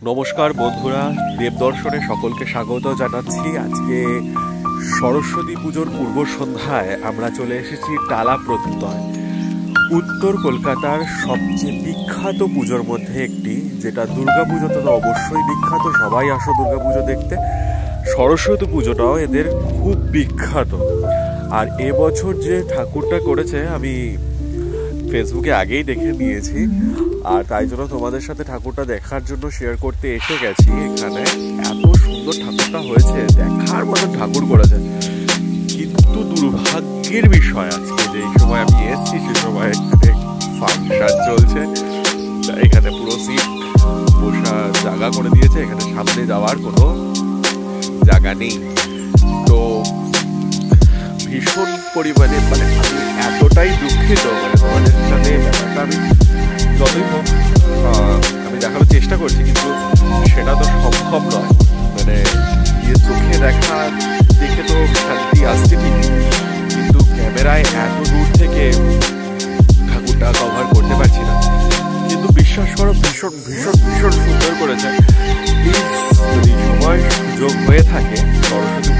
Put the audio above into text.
নমস্কার বন্ধুরা, দেবদর্শনে সকলকে স্বাগত জানাচ্ছি। আজকে সরস্বতী পুজোর পূর্ব সন্ধ্যায় আমরা চলে এসেছি টালা প্রত্যয়, উত্তর কলকাতার সবচেয়ে বিখ্যাত পুজোর মধ্যে একটি, যেটা দুর্গাপুজো তো অবশ্যই বিখ্যাত, সবাই আসো দুর্গাপুজো দেখতে। সরস্বতী পুজোটাও এদের খুব বিখ্যাত। আর এবছর যে ঠাকুরটা করেছে আমি ফেসবুকে আগেই দেখে নিয়েছি, আর তাই জন্য তোমাদের সাথে ঠাকুরটা দেখার জন্য শেয়ার করতে এসে গেছি। এখানে এত সুন্দর ঠাকুরটা হয়েছে, দেখার মতো ঠাকুর করেছে। কিন্তু দুর্ভাগ্যের বিষয় আজকে যে সময় আমি এসেছি সে সময় এখানে ফাংশন চলছে। এখানে পুরো সিট বসা জায়গা করে দিয়েছে, এখানে সামনে যাওয়ার কোনো জায়গা নেই। তো ভীষণ পরিমাণে আমি এতটাই দুঃখিত, তোমাদের সাথে ব্যাপারটা আমি যতই হোক আমি দেখানোর চেষ্টা করছি, কিন্তু সেটা তো সম্ভব নয়। গিয়ে চোখে দেখা দেখে তো শান্তি আসছে ঠিকই, কিন্তু ক্যামেরায় এত দূর থেকে ঠাকুরটা কভার করতে পারছি না। কিন্তু বিশ্বাস করো, ভীষণ ভীষণ ভীষণ সুন্দর করেছে। প্লিজ যদি সময় সুযোগ হয়ে থাকে সরস্বতী